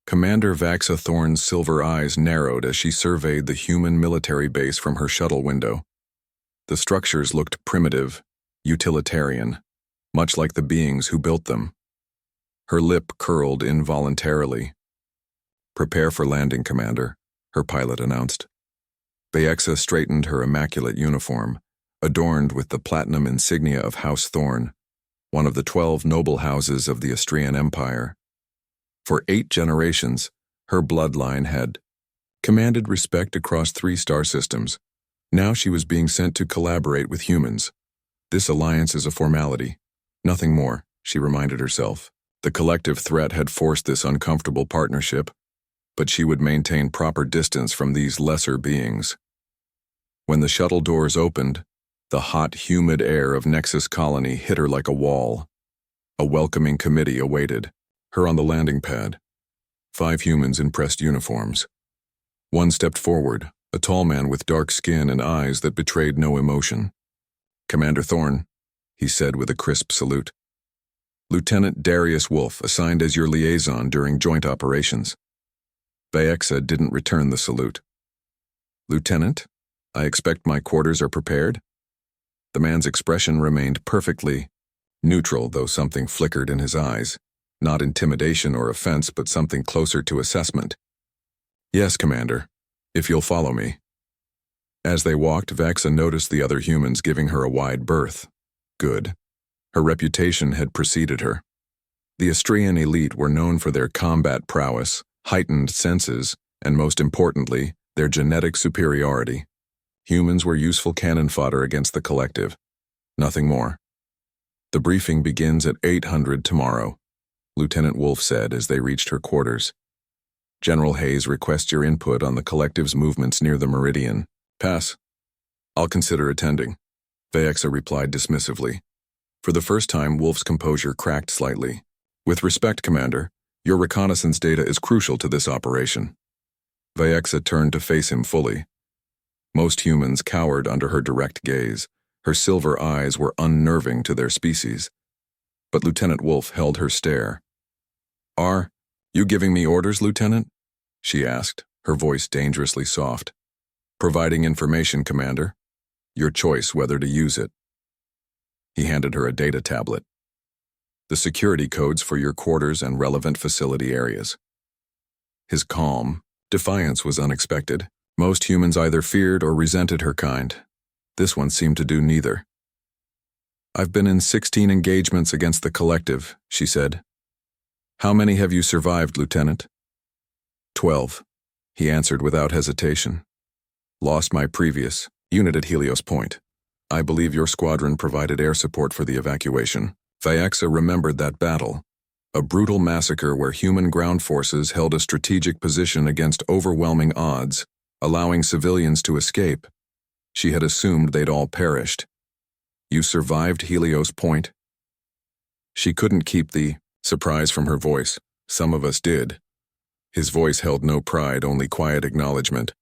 Commander Vaxa Thorne's silver eyes narrowed as she surveyed the human military base from her shuttle window. The structures looked primitive, utilitarian, much like the beings who built them. Her lip curled involuntarily. "Prepare for landing, Commander," her pilot announced. Vaxa straightened her immaculate uniform, adorned with the platinum insignia of House Thorne, one of the 12 noble houses of the Astrian Empire. For 8 generations, her bloodline had commanded respect across 3 star systems. Now she was being sent to collaborate with humans. This alliance is a formality, nothing more, she reminded herself. The collective threat had forced this uncomfortable partnership, but she would maintain proper distance from these lesser beings. When the shuttle doors opened, the hot, humid air of Nexus Colony hit her like a wall. A welcoming committee awaited her on the landing pad. 5 humans in pressed uniforms. One stepped forward, a tall man with dark skin and eyes that betrayed no emotion. "Commander Thorne," he said with a crisp salute. "Lieutenant Darius Wolf, assigned as your liaison during joint operations." Vaxa didn't return the salute. "Lieutenant, I expect my quarters are prepared?" The man's expression remained perfectly neutral, though something flickered in his eyes. Not intimidation or offense, but something closer to assessment. "Yes, Commander, if you'll follow me." As they walked, Vaxa noticed the other humans giving her a wide berth. Good. Her reputation had preceded her. The Astrian elite were known for their combat prowess, heightened senses, and most importantly, their genetic superiority. Humans were useful cannon fodder against the collective. Nothing more. "The briefing begins at 800 tomorrow," Lieutenant Wolf said as they reached her quarters. "General Hayes requests your input on the collective's movements near the meridian." "Pass. I'll consider attending," Vaxa replied dismissively. For the first time, Wolf's composure cracked slightly. "With respect, Commander, your reconnaissance data is crucial to this operation." Vaxa turned to face him fully. Most humans cowered under her direct gaze. Her silver eyes were unnerving to their species. But Lieutenant Wolf held her stare. "Are you giving me orders, Lieutenant?" she asked, her voice dangerously soft. "Providing information, Commander. Your choice whether to use it." He handed her a data tablet. "The security codes for your quarters and relevant facility areas." His calm defiance was unexpected. Most humans either feared or resented her kind. This one seemed to do neither. "I've been in 16 engagements against the collective," she said. "How many have you survived, Lieutenant?" 12, he answered without hesitation. "Lost my previous unit at Helios Point. I believe your squadron provided air support for the evacuation." Vaxa remembered that battle, a brutal massacre where human ground forces held a strategic position against overwhelming odds, allowing civilians to escape. She had assumed they'd all perished. "You survived Helios Point?" She couldn't keep the surprise from her voice. "Some of us did." His voice held no pride, only quiet acknowledgement.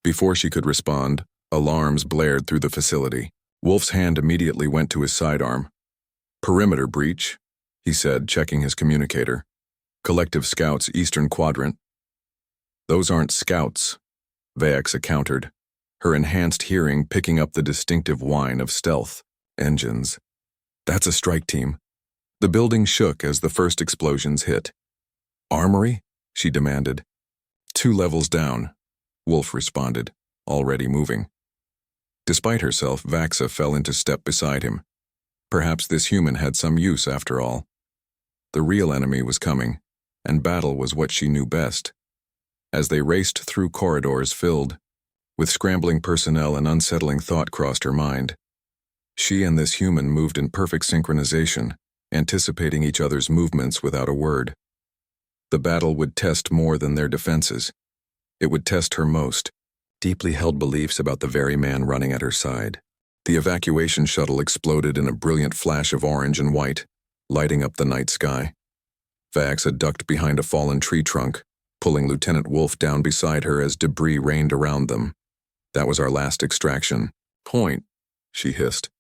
Before she could respond, alarms blared through the facility. Wolf's hand immediately went to his sidearm. "Perimeter breach," he said, checking his communicator. "Collective scouts, Eastern Quadrant." "Those aren't scouts," Vaxa countered, her enhanced hearing picking up the distinctive whine of stealth engines. "That's a strike team." The building shook as the first explosions hit. "Armory?" she demanded. "2 levels down," Wolf responded, already moving. Despite herself, Vaxa fell into step beside him. Perhaps this human had some use after all. The real enemy was coming, and battle was what she knew best. As they raced through corridors filled with scrambling personnel, an unsettling thought crossed her mind. She and this human moved in perfect synchronization, anticipating each other's movements without a word. The battle would test more than their defenses. It would test her most, deeply held beliefs about the very man running at her side. The evacuation shuttle exploded in a brilliant flash of orange and white, lighting up the night sky. Vaxa ducked behind a fallen tree trunk, pulling Lieutenant Wolf down beside her as debris rained around them. "That was our last extraction." "Point," she hissed,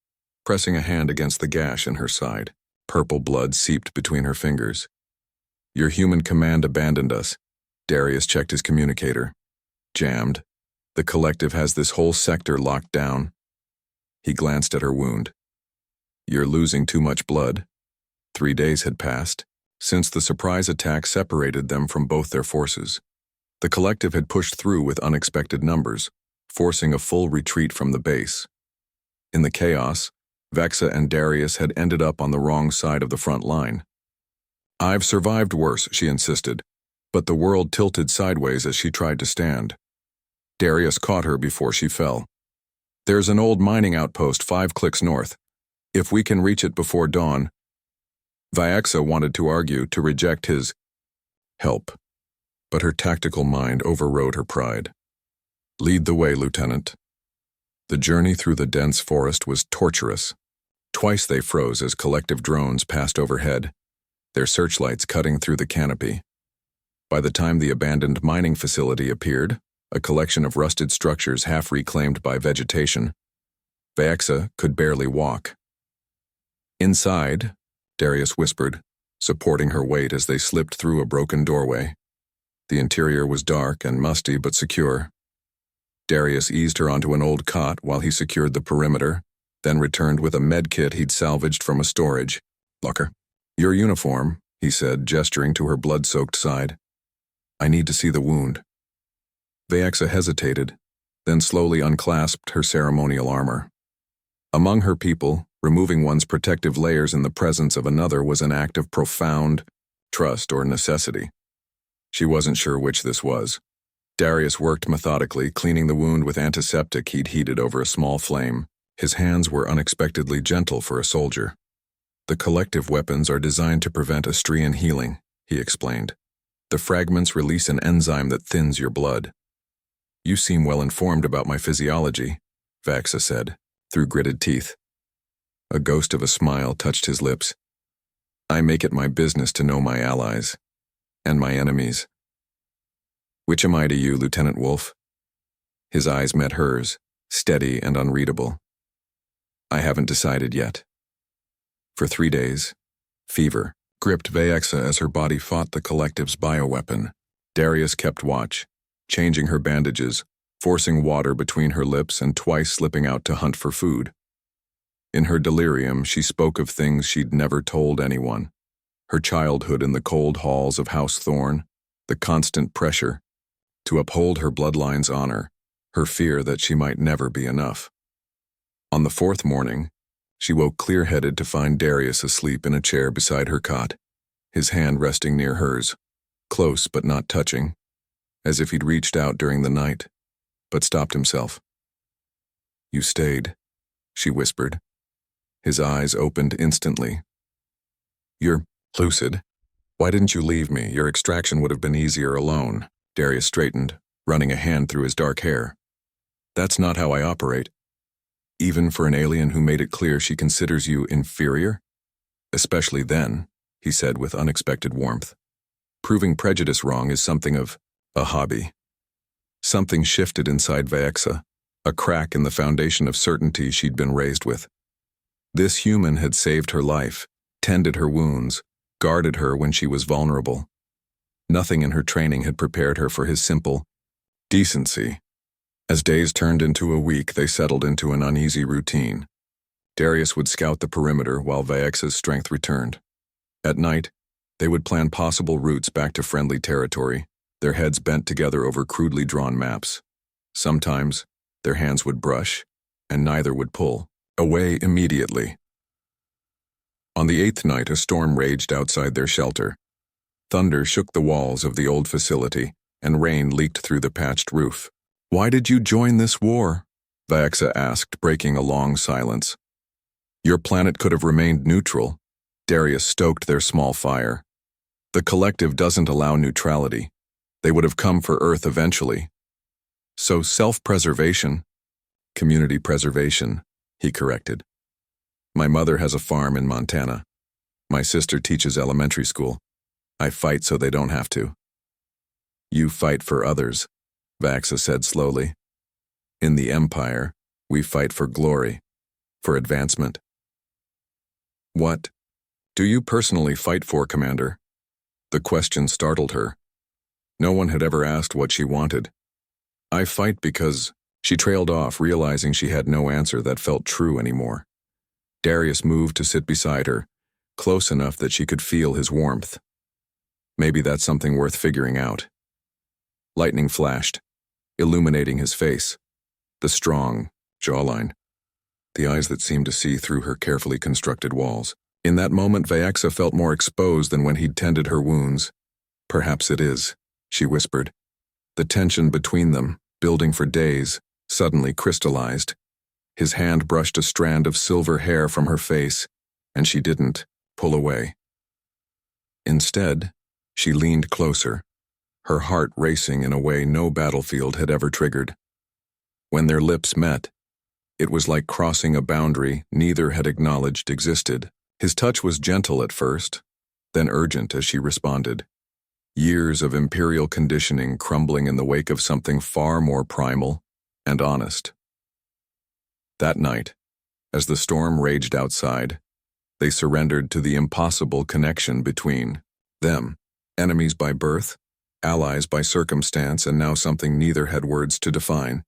pressing a hand against the gash in her side. Purple blood seeped between her fingers. "Your human command abandoned us. Darius checked his communicator. Jammed. The collective has this whole sector locked down. He glanced at her wound. You're losing too much blood. 3 days had passed since the surprise attack separated them from both their forces. The collective had pushed through with unexpected numbers, forcing a full retreat from the base. In the chaos, Vexa and Darius had ended up on the wrong side of the front line. I've survived worse, she insisted, but the world tilted sideways as she tried to stand. Darius caught her before she fell. There's an old mining outpost 5 clicks north. If we can reach it before dawn. Vexa wanted to argue, to reject his help, but her tactical mind overrode her pride. Lead the way, Lieutenant. The journey through the dense forest was torturous. Twice they froze as collective drones passed overhead, their searchlights cutting through the canopy. By the time the abandoned mining facility appeared, a collection of rusted structures half reclaimed by vegetation, Vexa could barely walk. Inside, Darius whispered, supporting her weight as they slipped through a broken doorway. The interior was dark and musty but secure. Darius eased her onto an old cot while he secured the perimeter, then returned with a med kit he'd salvaged from a storage locker. Your uniform, he said, gesturing to her blood-soaked side. I need to see the wound. Vexa hesitated, then slowly unclasped her ceremonial armor. Among her people, removing one's protective layers in the presence of another was an act of profound trust or necessity. She wasn't sure which this was. Darius worked methodically, cleaning the wound with antiseptic he'd heated over a small flame. His hands were unexpectedly gentle for a soldier. The collective weapons are designed to prevent Astrian healing, he explained. The fragments release an enzyme that thins your blood. You seem well informed about my physiology, Vexa said, through gritted teeth. A ghost of a smile touched his lips. I make it my business to know my allies and my enemies. Which am I to you, Lieutenant Wolf? His eyes met hers, steady and unreadable. I haven't decided yet. For 3 days, fever gripped Vexa as her body fought the collective's bioweapon. Darius kept watch, changing her bandages, forcing water between her lips and twice slipping out to hunt for food. In her delirium, she spoke of things she'd never told anyone. Her childhood in the cold halls of House Thorn, the constant pressure to uphold her bloodline's honor, her fear that she might never be enough. On the 4th morning, she woke clear-headed to find Darius asleep in a chair beside her cot, his hand resting near hers, close but not touching, as if he'd reached out during the night, but stopped himself. You stayed, she whispered. His eyes opened instantly. You're lucid. Why didn't you leave me? Your extraction would have been easier alone. Darius straightened, running a hand through his dark hair. That's not how I operate. Even for an alien who made it clear she considers you inferior? Especially then, he said with unexpected warmth. Proving prejudice wrong is something of a hobby. Something shifted inside Vexa, a crack in the foundation of certainty she'd been raised with. This human had saved her life, tended her wounds, guarded her when she was vulnerable. Nothing in her training had prepared her for his simple decency. As days turned into a week, they settled into an uneasy routine. Darius would scout the perimeter while Vexa's strength returned. At night, they would plan possible routes back to friendly territory, their heads bent together over crudely drawn maps. Sometimes, their hands would brush, and neither would pull away immediately. On the 8th night, a storm raged outside their shelter. Thunder shook the walls of the old facility, and rain leaked through the patched roof. Why did you join this war? Vexa asked, breaking a long silence. Your planet could have remained neutral. Darius stoked their small fire. The collective doesn't allow neutrality. They would have come for Earth eventually. So self-preservation, community preservation, he corrected. My mother has a farm in Montana. My sister teaches elementary school. I fight so they don't have to. You fight for others, Vexa said slowly. In the Empire, we fight for glory, for advancement. What do you personally fight for, Commander? The question startled her. No one had ever asked what she wanted. I fight because... She trailed off, realizing she had no answer that felt true anymore. Darius moved to sit beside her, close enough that she could feel his warmth. Maybe that's something worth figuring out. Lightning flashed, illuminating his face, the strong jawline, the eyes that seemed to see through her carefully constructed walls. In that moment, Vaexa felt more exposed than when he'd tended her wounds. Perhaps it is, she whispered. The tension between them, building for days, suddenly crystallized. His hand brushed a strand of silver hair from her face, and she didn't pull away. Instead, she leaned closer, her heart racing in a way no battlefield had ever triggered. When their lips met, it was like crossing a boundary neither had acknowledged existed. His touch was gentle at first, then urgent as she responded. Years of imperial conditioning crumbling in the wake of something far more primal and honest. That night, as the storm raged outside, they surrendered to the impossible connection between them, enemies by birth, allies by circumstance, and now something neither had words to define.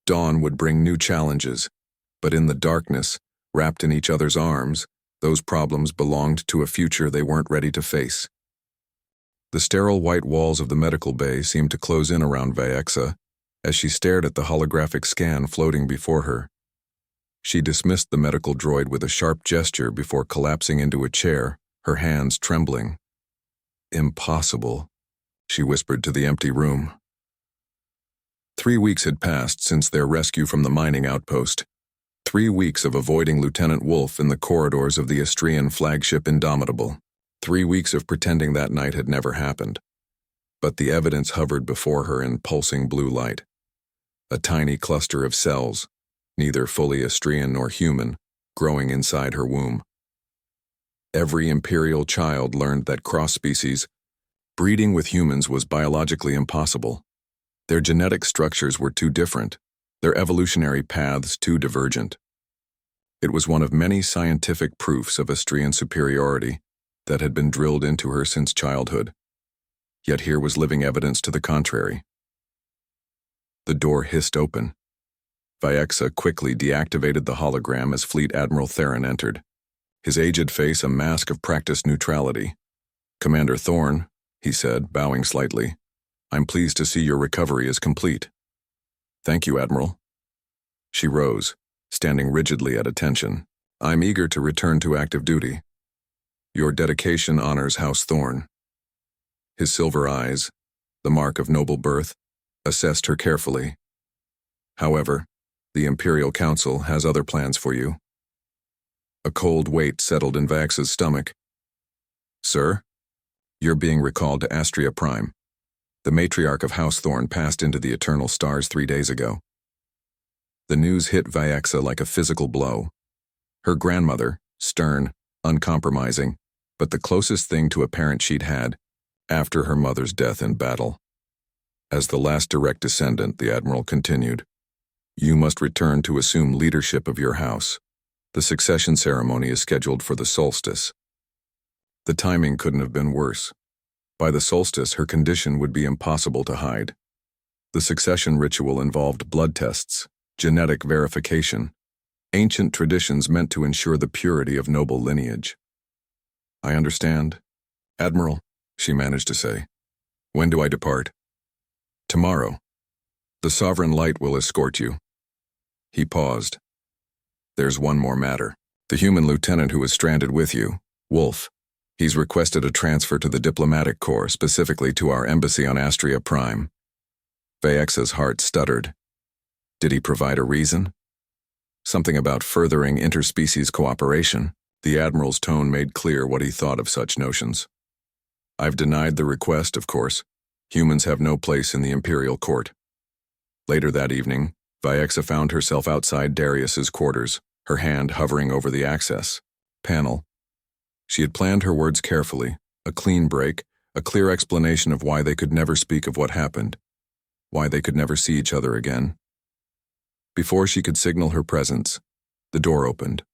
Dawn would bring new challenges, but in the darkness, wrapped in each other's arms, those problems belonged to a future they weren't ready to face. The sterile white walls of the medical bay seemed to close in around Vaexa as she stared at the holographic scan floating before her. She dismissed the medical droid with a sharp gesture before collapsing into a chair, her hands trembling. Impossible, she whispered to the empty room. 3 weeks had passed since their rescue from the mining outpost. 3 weeks of avoiding Lieutenant Wolf in the corridors of the Astrian flagship Indomitable. 3 weeks of pretending that night had never happened. But the evidence hovered before her in pulsing blue light. A tiny cluster of cells, neither fully Astrian nor human, growing inside her womb. Every Imperial child learned that cross-species, breeding with humans, was biologically impossible. Their genetic structures were too different, their evolutionary paths too divergent. It was one of many scientific proofs of Astrian superiority that had been drilled into her since childhood. Yet here was living evidence to the contrary. The door hissed open. Vaexa quickly deactivated the hologram as Fleet Admiral Theron entered, his aged face a mask of practiced neutrality. "Commander Thorne," he said, bowing slightly, "I'm pleased to see your recovery is complete." "Thank you, Admiral." She rose, standing rigidly at attention. "I'm eager to return to active duty. Your dedication honors House Thorne." His silver eyes, the mark of noble birth, assessed her carefully. "However, the Imperial Council has other plans for you." A cold weight settled in Vax's stomach. "Sir, you're being recalled to Astria Prime. The matriarch of House Thorne passed into the eternal stars 3 days ago." The news hit Vaexa like a physical blow. Her grandmother, stern, uncompromising, but the closest thing to a parent she'd had after her mother's death in battle. As the last direct descendant, the Admiral continued, "You must return to assume leadership of your house. The succession ceremony is scheduled for the solstice." The timing couldn't have been worse. By the solstice, her condition would be impossible to hide. The succession ritual involved blood tests, genetic verification, ancient traditions meant to ensure the purity of noble lineage. "I understand, Admiral," she managed to say. "When do I depart?" "Tomorrow. The Sovereign Light will escort you." He paused. "There's one more matter. The human lieutenant who was stranded with you, Wolf, he's requested a transfer to the diplomatic corps, specifically to our embassy on Astria Prime." Vaexa's heart stuttered. Did he provide a reason? Something about furthering interspecies cooperation. The Admiral's tone made clear what he thought of such notions. "I've denied the request, of course. Humans have no place in the Imperial Court." Later that evening, Vaexa found herself outside Darius's quarters, her hand hovering over the access panel. She had planned her words carefully, a clean break, a clear explanation of why they could never speak of what happened, why they could never see each other again. Before she could signal her presence, the door opened.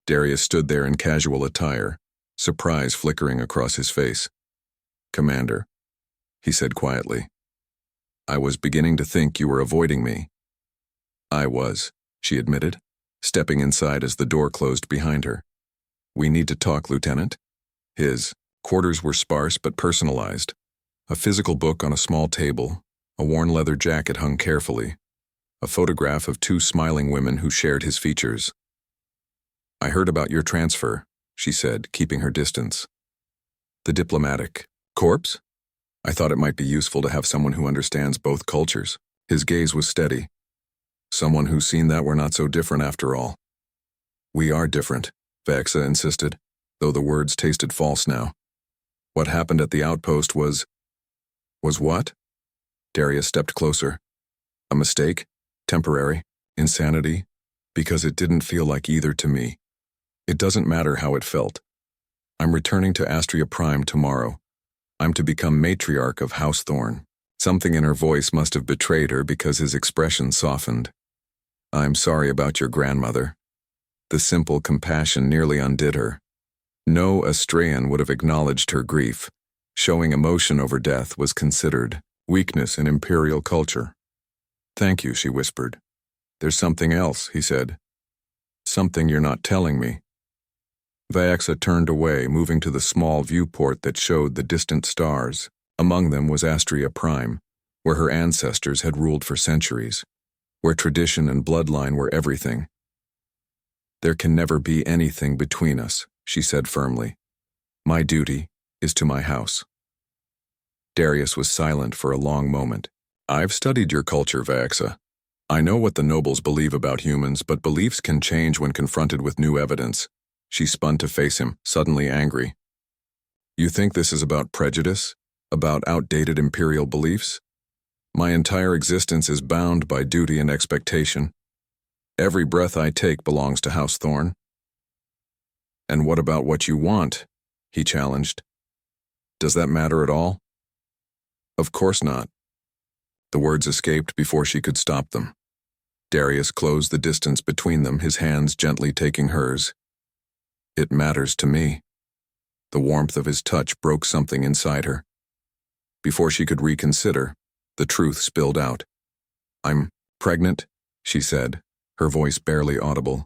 Darius stood there in casual attire, surprise flickering across his face. "Commander." he said quietly. I was beginning to think you were avoiding me. I was, she admitted, stepping inside as the door closed behind her. We need to talk, Lieutenant. His quarters were sparse but personalized. A physical book on a small table, a worn leather jacket hung carefully, a photograph of two smiling women who shared his features. I heard about your transfer, she said, keeping her distance. The diplomatic corps? I thought it might be useful to have someone who understands both cultures. His gaze was steady. Someone who's seen that we're not so different after all. We are different, Vaxa insisted, though the words tasted false now. What happened at the outpost was what? Darius stepped closer. A mistake? Temporary? Insanity? Because it didn't feel like either to me. It doesn't matter how it felt. I'm returning to Astria Prime tomorrow. I'm to become matriarch of House Thorn. Something in her voice must have betrayed her because his expression softened. I'm sorry about your grandmother. The simple compassion nearly undid her. No Astraean would have acknowledged her grief. Showing emotion over death was considered weakness in imperial culture. Thank you, she whispered. There's something else, he said. Something you're not telling me. Vaxa turned away, moving to the small viewport that showed the distant stars. Among them was Astria Prime, where her ancestors had ruled for centuries, where tradition and bloodline were everything. There can never be anything between us, she said firmly. My duty is to my house. Darius was silent for a long moment. I've studied your culture, Vaxa. I know what the nobles believe about humans, but beliefs can change when confronted with new evidence. She spun to face him, suddenly angry. You think this is about prejudice? About outdated imperial beliefs? My entire existence is bound by duty and expectation. Every breath I take belongs to House Thorn. And what about what you want? He challenged. Does that matter at all? Of course not. The words escaped before she could stop them. Darius closed the distance between them, his hands gently taking hers. It matters to me. The warmth of his touch broke something inside her. Before she could reconsider, the truth spilled out. I'm pregnant, she said, her voice barely audible.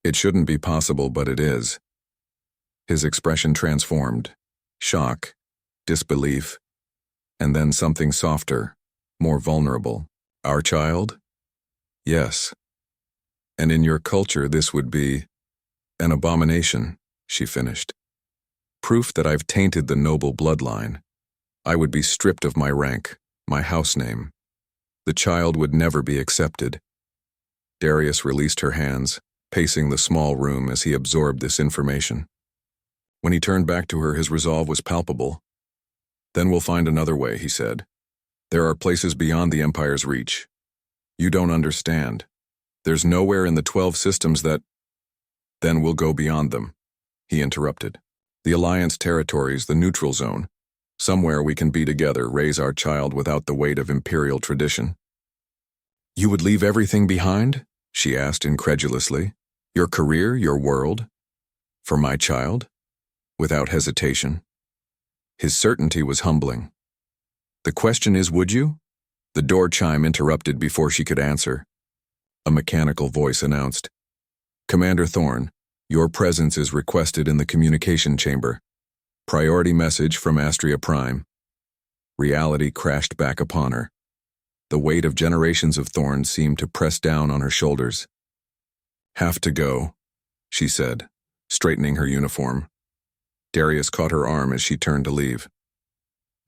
It shouldn't be possible, but it is. His expression transformed. Shock, disbelief, and then something softer, more vulnerable. Our child? Yes. And in your culture, this would be an abomination, she finished. Proof that I've tainted the noble bloodline. I would be stripped of my rank, my house name. The child would never be accepted. Darius released her hands, pacing the small room as he absorbed this information. When he turned back to her, his resolve was palpable. Then we'll find another way, he said. There are places beyond the Empire's reach. You don't understand. There's nowhere in the 12 systems that... Then we'll go beyond them, he interrupted. The Alliance territories, the neutral zone. Somewhere we can be together, raise our child without the weight of imperial tradition. You would leave everything behind? She asked incredulously. Your career, your world? For my child? Without hesitation. His certainty was humbling. The question is, would you? The door chime interrupted before she could answer. A mechanical voice announced, Commander Thorn, your presence is requested in the communication chamber. Priority message from Astria Prime. Reality crashed back upon her. The weight of generations of Thorn seemed to press down on her shoulders. Have to go, she said, straightening her uniform. Darius caught her arm as she turned to leave.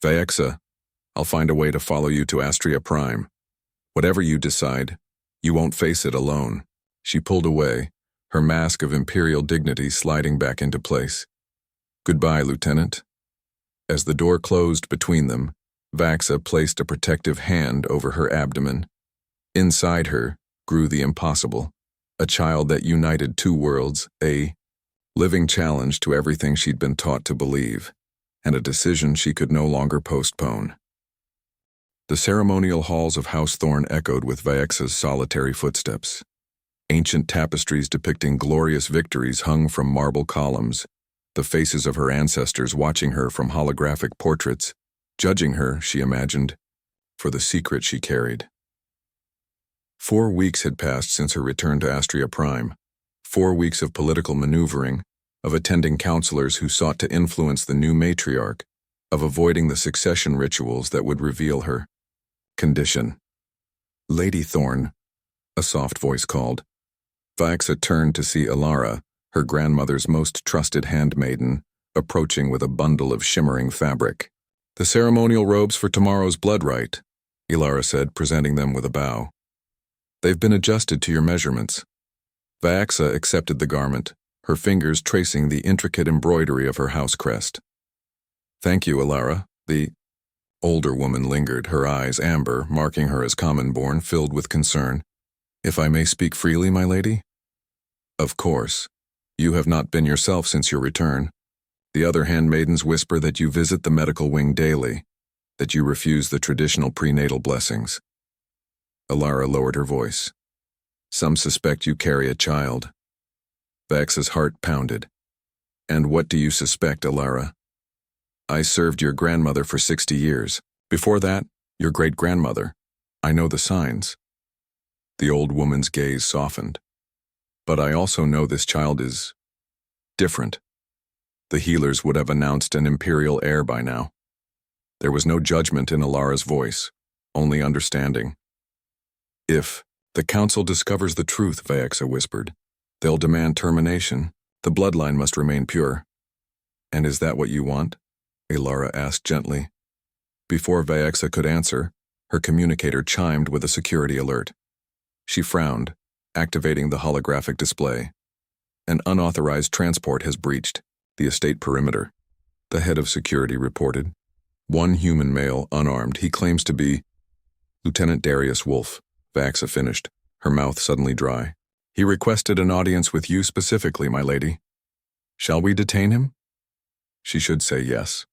Vaxa, I'll find a way to follow you to Astria Prime. Whatever you decide, you won't face it alone. She pulled away, her mask of imperial dignity sliding back into place. Goodbye, Lieutenant. As the door closed between them, Vaxa placed a protective hand over her abdomen. Inside her grew the impossible, a child that united two worlds, a living challenge to everything she'd been taught to believe, and a decision she could no longer postpone. The ceremonial halls of House Thorn echoed with Vaxa's solitary footsteps. Ancient tapestries depicting glorious victories hung from marble columns, the faces of her ancestors watching her from holographic portraits, judging her, she imagined, for the secret she carried. 4 weeks had passed since her return to Astria Prime. 4 weeks of political maneuvering, of attending counselors who sought to influence the new matriarch, of avoiding the succession rituals that would reveal her condition. Lady Thorne, a soft voice called. Vaxa turned to see Ilara, her grandmother's most trusted handmaiden, approaching with a bundle of shimmering fabric. "The ceremonial robes for tomorrow's blood rite," Ilara said, presenting them with a bow. "They've been adjusted to your measurements." Vaxa accepted the garment, her fingers tracing the intricate embroidery of her house crest. "Thank you, Ilara." The older woman lingered, her eyes amber, marking her as common-born, filled with concern. "If I may speak freely, my lady?" "Of course. You have not been yourself since your return. The other handmaidens whisper that you visit the medical wing daily, that you refuse the traditional prenatal blessings." Ilara lowered her voice. "Some suspect you carry a child." Vaxa's heart pounded. "And what do you suspect, Ilara?" "I served your grandmother for 60 years. Before that, your great-grandmother. I know the signs." The old woman's gaze softened. "But I also know this child is different." The healers would have announced an imperial heir by now. There was no judgment in Ilara's voice, only understanding. "If the council discovers the truth," Vaxa whispered, "they'll demand termination. The bloodline must remain pure." "And is that what you want?" Ilara asked gently. Before Vaxa could answer, her communicator chimed with a security alert. She frowned, activating the holographic display. "An unauthorized transport has breached the estate perimeter," the head of security reported. "One human male, unarmed. He claims to be Lieutenant Darius Wolf," Vaxa finished, her mouth suddenly dry. "He requested an audience with you specifically, my lady. Shall we detain him?" She should say yes.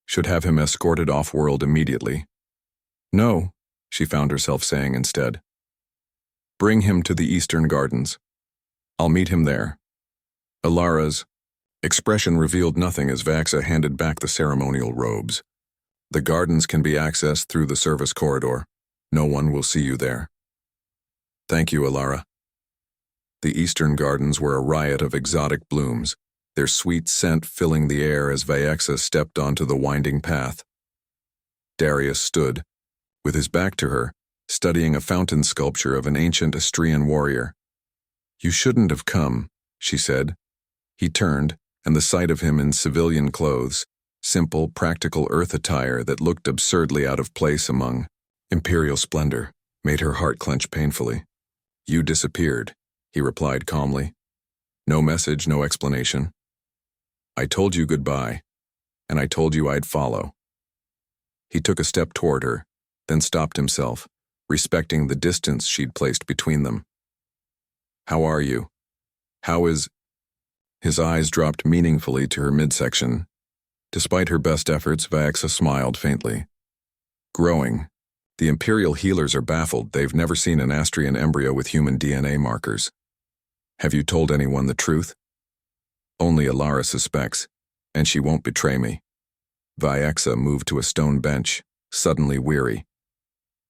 Should have him escorted off-world immediately. "No," she found herself saying instead. "Bring him to the Eastern Gardens. I'll meet him there." Ilara's expression revealed nothing as Vaxa handed back the ceremonial robes. "The gardens can be accessed through the service corridor. No one will see you there." "Thank you, Ilara." The Eastern Gardens were a riot of exotic blooms, their sweet scent filling the air as Vaxa stepped onto the winding path. Darius stood, with his back to her, studying a fountain sculpture of an ancient Astrian warrior. "You shouldn't have come," she said. He turned, and the sight of him in civilian clothes, simple, practical earth attire that looked absurdly out of place among imperial splendor, made her heart clench painfully. "You disappeared," he replied calmly. "No message, no explanation. I told you goodbye, and I told you I'd follow." He took a step toward her, then stopped himself, respecting the distance she'd placed between them. "How are you? How is—" His eyes dropped meaningfully to her midsection. Despite her best efforts, Vaxa smiled faintly. "Growing. The Imperial healers are baffled. They've never seen an Astrian embryo with human DNA markers." "Have you told anyone the truth?" "Only Ilara suspects, and she won't betray me." Vaxa moved to a stone bench, suddenly weary.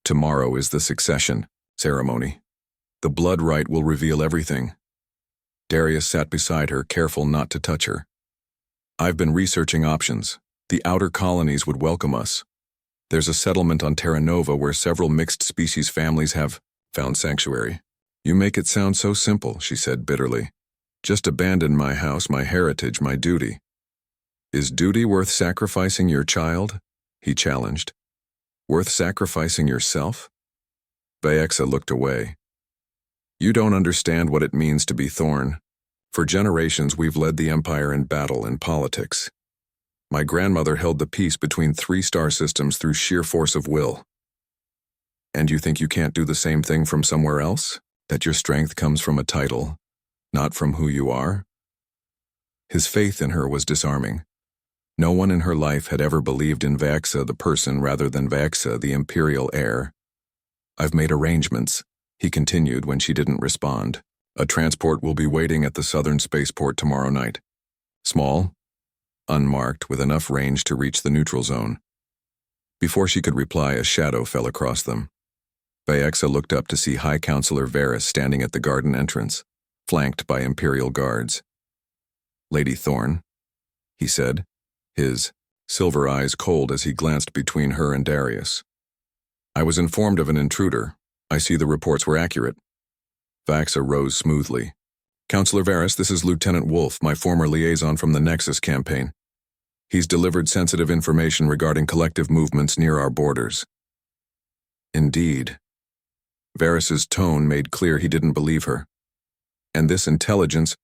"Tomorrow is the succession ceremony. The blood rite will reveal everything." Darius sat beside her, careful not to touch her. "I've been researching options. The outer colonies would welcome us. There's a settlement on Terra Nova where several mixed-species families have found sanctuary." "You make it sound so simple," she said bitterly. "Just abandon my house, my heritage, my duty." "Is duty worth sacrificing your child?" he challenged. "Worth sacrificing yourself?" Vaxa looked away. "You don't understand what it means to be Thorne. For generations we've led the Empire in battle and politics. My grandmother held the peace between 3 star systems through sheer force of will. And you think you can't do the same thing from somewhere else? That your strength comes from a title, not from who you are?" His faith in her was disarming. No one in her life had ever believed in Vaxa the person rather than Vaxa the imperial heir. "I've made arrangements," he continued when she didn't respond. "A transport will be waiting at the southern spaceport tomorrow night. Small, unmarked, with enough range to reach the neutral zone. Before she could reply, a shadow fell across them. Vaexa looked up to see High Counselor Varys standing at the garden entrance, flanked by Imperial guards. "Lady Thorne," he said, his silver eyes cold as he glanced between her and Darius. "I was informed of an intruder. I see the reports were accurate." Vaexa rose smoothly. "Counselor Varys, this is Lieutenant Wolf, my former liaison from the Nexus campaign. He's delivered sensitive information regarding collective movements near our borders." "Indeed." Varys's tone made clear he didn't believe her. "And this intelligence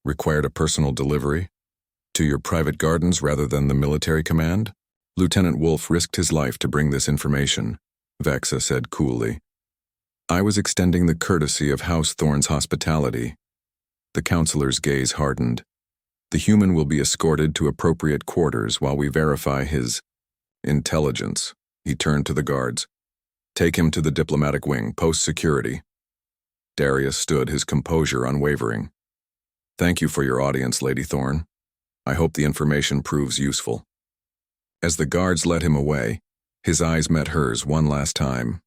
required a personal delivery? To your private gardens rather than the military command?" "Lieutenant Wolf risked his life to bring this information," Vaexa said coolly. "I was extending the courtesy of House Thorne's hospitality." The counselor's gaze hardened. "The human will be escorted to appropriate quarters while we verify his intelligence." He turned to the guards. "Take him to the diplomatic wing, post security." Darius stood, his composure unwavering. "Thank you for your audience, Lady Thorne. I hope the information proves useful." As the guards led him away, his eyes met hers one last time.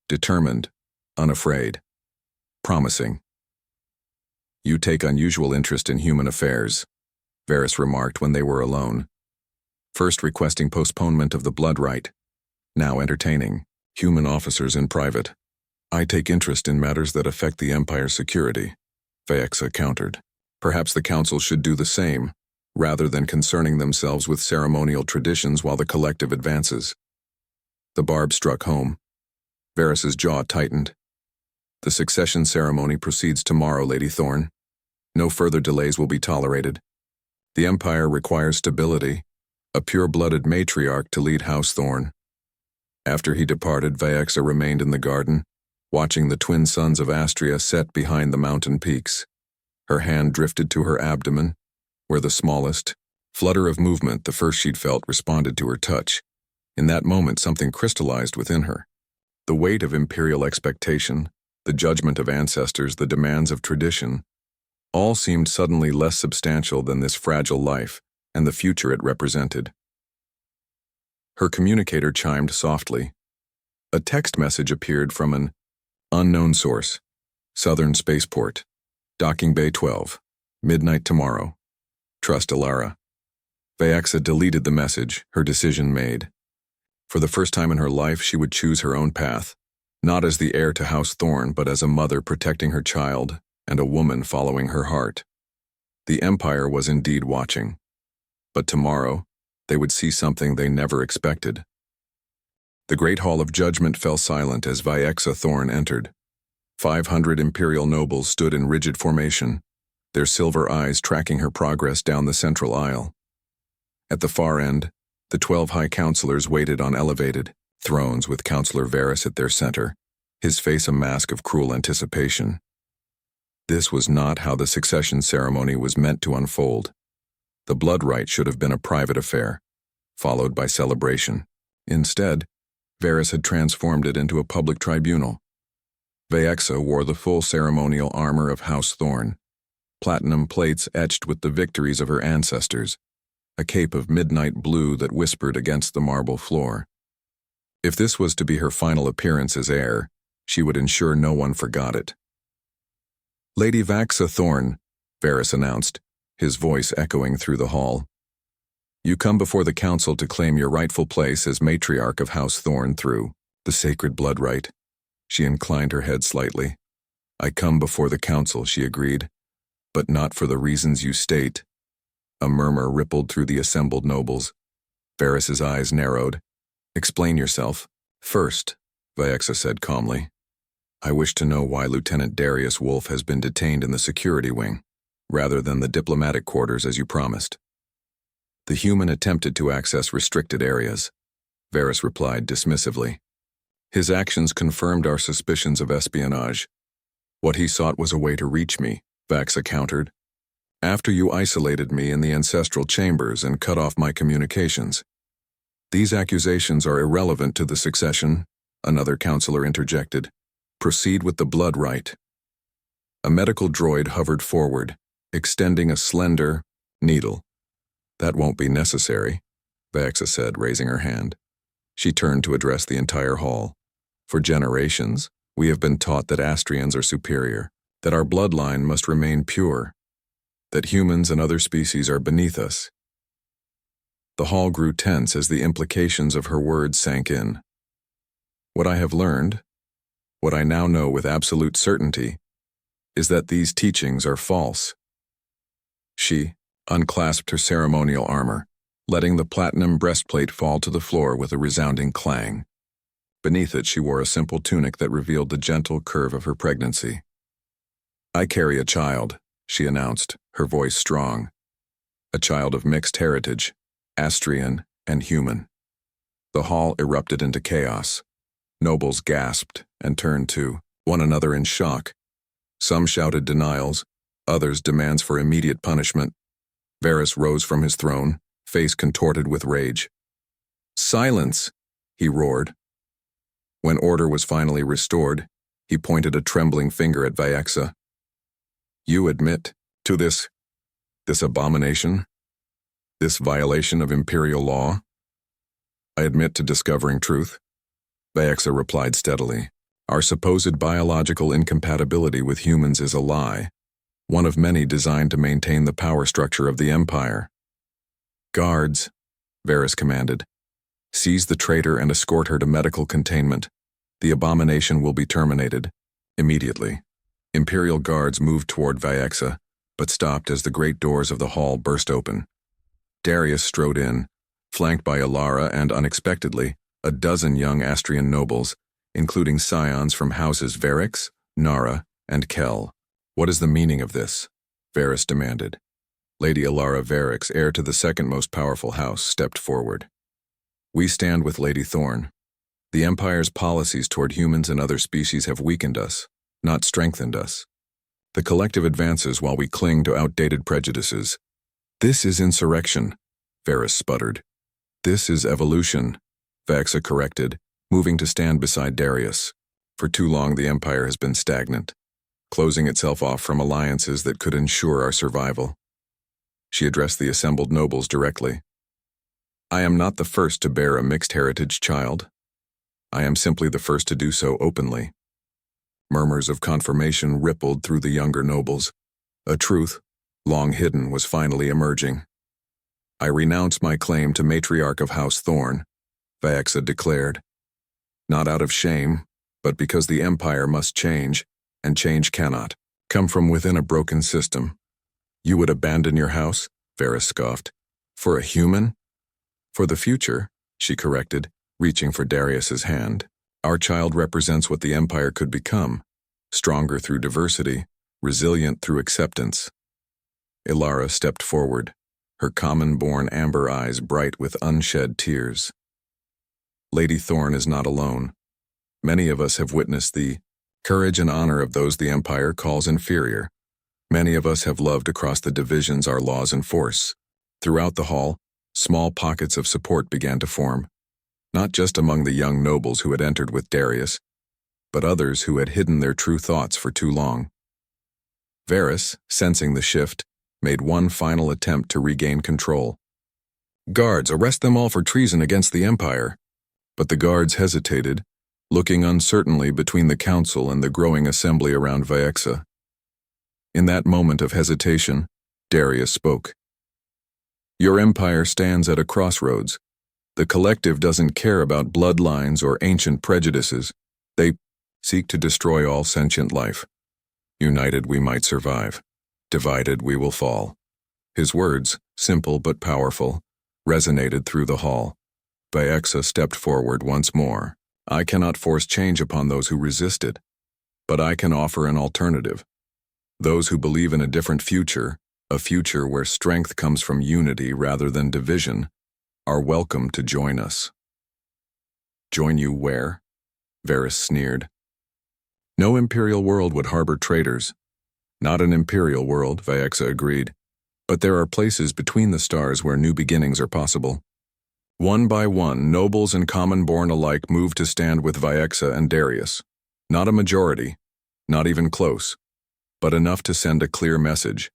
Determined, unafraid, promising. "You take unusual interest in human affairs," Varys remarked when they were alone. "First requesting postponement of the blood rite, now entertaining human officers in private." "I take interest in matters that affect the Empire's security," Vaexa countered. "Perhaps the Council should do the same, rather than concerning themselves with ceremonial traditions while the collective advances." The barb struck home. Varys's jaw tightened. "The succession ceremony proceeds tomorrow, Lady Thorne. No further delays will be tolerated. The Empire requires stability, a pure-blooded matriarch to lead House Thorne." After he departed, Vaexa remained in the garden, watching the twin suns of Astria set behind the mountain peaks. Her hand drifted to her abdomen, where the smallest flutter of movement the first she'd felt responded to her touch. In that moment, something crystallized within her. The weight of imperial expectation, the judgment of ancestors, the demands of tradition, all seemed suddenly less substantial than this fragile life and the future it represented. Her communicator chimed softly. A text message appeared from an unknown source. "Southern Spaceport. Docking Bay 12. Midnight tomorrow. Trust Alara." Vaexa deleted the message, her decision made. For the first time in her life, she would choose her own path, not as the heir to House Thorne, but as a mother protecting her child and a woman following her heart. The Empire was indeed watching. But tomorrow, they would see something they never expected. The Great Hall of Judgment fell silent as Vaexa Thorne entered. 500 Imperial nobles stood in rigid formation, their silver eyes tracking her progress down the central aisle. At the far end, the 12 High Counselors waited on elevated thrones with Counselor Varys at their center, his face a mask of cruel anticipation. This was not how the succession ceremony was meant to unfold. The blood rite should have been a private affair, followed by celebration. Instead, Varys had transformed it into a public tribunal. Vaexa wore the full ceremonial armor of House Thorne, platinum plates etched with the victories of her ancestors, a cape of midnight blue that whispered against the marble floor. If this was to be her final appearance as heir, she would ensure no one forgot it. "Lady Vaexa Thorne," Varys announced, his voice echoing through the hall. "You come before the council to claim your rightful place as matriarch of House Thorne through the sacred blood rite." She inclined her head slightly. "I come before the council," she agreed, "but not for the reasons you state." A murmur rippled through the assembled nobles. Varys's eyes narrowed. "Explain yourself." "First," Vaexa said calmly, "I wish to know why Lieutenant Darius Wolf has been detained in the security wing, rather than the diplomatic quarters as you promised." "The human attempted to access restricted areas," Varys replied dismissively. "His actions confirmed our suspicions of espionage. What he sought was a way to reach me," Vaexa countered. "After you isolated me in the ancestral chambers and cut off my communications." "These accusations are irrelevant to the succession," another counselor interjected. "Proceed with the blood rite." A medical droid hovered forward, extending a slender needle. "That won't be necessary," Vaexa said, raising her hand. She turned to address the entire hall. For generations, we have been taught that Astrians are superior, that our bloodline must remain pure, that humans and other species are beneath us. The hall grew tense as the implications of her words sank in. What I have learned, what I now know with absolute certainty, is that these teachings are false. She unclasped her ceremonial armor, letting the platinum breastplate fall to the floor with a resounding clang. Beneath it, she wore a simple tunic that revealed the gentle curve of her pregnancy. I carry a child, she announced, her voice strong. A child of mixed heritage, Astrian and human. The hall erupted into chaos. Nobles gasped and turned to one another in shock. Some shouted denials, others demands for immediate punishment. Varys rose from his throne, face contorted with rage. "Silence!" he roared. When order was finally restored, he pointed a trembling finger at Vyaxa. "You admit to this abomination? This violation of imperial law?" "I admit to discovering truth," Vyaxa replied steadily. "Our supposed biological incompatibility with humans is a lie, one of many designed to maintain the power structure of the Empire." "Guards," Varys commanded. "Seize the traitor and escort her to medical containment. The abomination will be terminated immediately." Imperial guards moved toward Vyaxa, but stopped as the great doors of the hall burst open. Darius strode in, flanked by Alara and, unexpectedly, a dozen young Astrian nobles, including scions from houses Varix, Nara, and Kel. "What is the meaning of this?" Varys demanded. Lady Alara Varix, heir to the second most powerful house, stepped forward. "We stand with Lady Thorne. The Empire's policies toward humans and other species have weakened us, not strengthened us. The collective advances while we cling to outdated prejudices. This is insurrection," Varys sputtered. "This is evolution," Vyaxa corrected, moving to stand beside Darius. "For too long the Empire has been stagnant, closing itself off from alliances that could ensure our survival." She addressed the assembled nobles directly. "I am not the first to bear a mixed heritage child. I am simply the first to do so openly." Murmurs of confirmation rippled through the younger nobles. A truth, long hidden, was finally emerging. "I renounce my claim to matriarch of House Thorne," Vyaxa declared. "Not out of shame, but because the Empire must change, and change cannot come from within a broken system." "You would abandon your house?" Varys scoffed. "For a human?" "For the future," she corrected, reaching for Darius's hand. "Our child represents what the Empire could become, stronger through diversity, resilient through acceptance." Ilara stepped forward, her common-born amber eyes bright with unshed tears. "Lady Thorne is not alone. Many of us have witnessed the courage and honor of those the Empire calls inferior. Many of us have loved across the divisions our laws enforce." Throughout the hall, small pockets of support began to form, not just among the young nobles who had entered with Darius, but others who had hidden their true thoughts for too long. Varys, sensing the shift, made one final attempt to regain control. "Guards, arrest them all for treason against the Empire." But the guards hesitated, looking uncertainly between the council and the growing assembly around Vyaxa. In that moment of hesitation, Darius spoke. "Your Empire stands at a crossroads. The collective doesn't care about bloodlines or ancient prejudices. They seek to destroy all sentient life. United, we might survive. Divided, we will fall." His words, simple but powerful, resonated through the hall. Vyaxa stepped forward once more. "I cannot force change upon those who resist it, but I can offer an alternative. Those who believe in a different future, a future where strength comes from unity rather than division, are welcome to join us." "Join you where?" Varys sneered. "No imperial world would harbor traitors." "Not an imperial world," Vyaxa agreed. "But there are places between the stars where new beginnings are possible." One by one, nobles and common-born alike moved to stand with Vyaxa and Darius. Not a majority, not even close, but enough to send a clear message.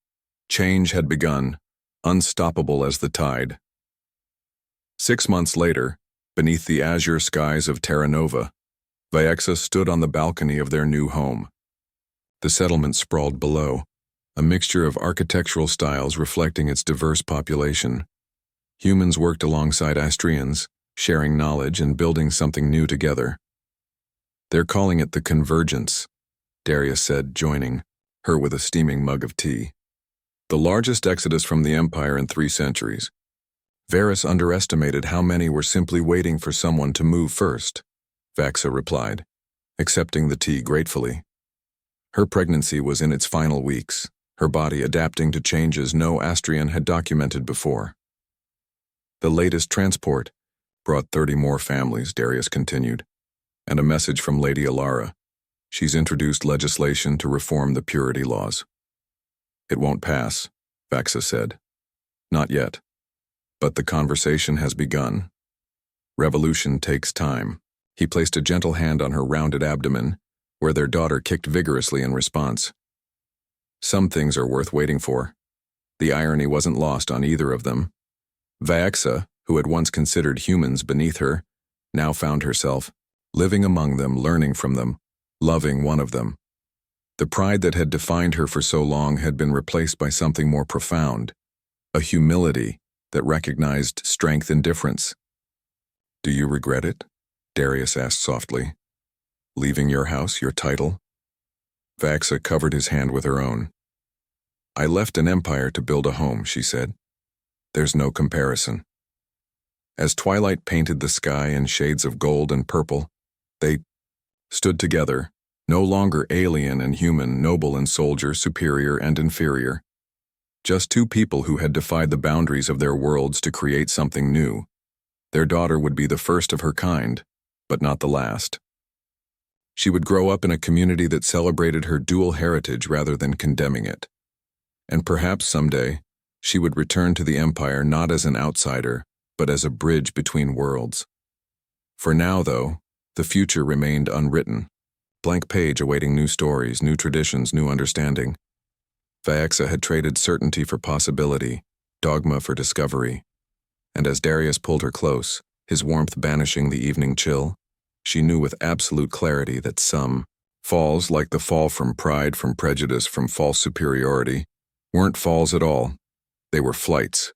Change had begun, unstoppable as the tide. 6 months later, Beneath the azure skies of Terra Nova, Vyaxa stood on the balcony of their new home. The settlement sprawled below, a mixture of architectural styles reflecting its diverse population. Humans worked alongside Astrians, sharing knowledge and building something new together. "They're calling it the Convergence," Darius said, joining her with a steaming mug of tea. "The largest exodus from the Empire in 3 centuries. Varys underestimated how many were simply waiting for someone to move first," Vaxa replied, accepting the tea gratefully. Her pregnancy was in its final weeks, her body adapting to changes no Astrian had documented before. "The latest transport brought 30 more families," Darius continued, "and a message from Lady Alara. She's introduced legislation to reform the purity laws." "It won't pass," Vaxa said. "Not yet. But the conversation has begun. Revolution takes time." He placed a gentle hand on her rounded abdomen, where their daughter kicked vigorously in response. "Some things are worth waiting for." The irony wasn't lost on either of them. Vyaxa, who had once considered humans beneath her, now found herself living among them, learning from them, loving one of them. The pride that had defined her for so long had been replaced by something more profound, a humility that recognized strength and difference. "Do you regret it?" Darius asked softly. "Leaving your house, your title?" Vaxa covered his hand with her own. "I left an empire to build a home," she said. "There's no comparison." As twilight painted the sky in shades of gold and purple, they stood together, no longer alien and human, noble and soldier, superior and inferior. Just 2 people who had defied the boundaries of their worlds to create something new. Their daughter would be the first of her kind, but not the last. She would grow up in a community that celebrated her dual heritage rather than condemning it. And perhaps someday, she would return to the Empire not as an outsider, but as a bridge between worlds. For now, though, the future remained unwritten. Blank page awaiting new stories, new traditions, new understanding. Vyaxa had traded certainty for possibility, dogma for discovery. And as Darius pulled her close, his warmth banishing the evening chill, she knew with absolute clarity that some falls, like the fall from pride, from prejudice, from false superiority, weren't falls at all. They were flights,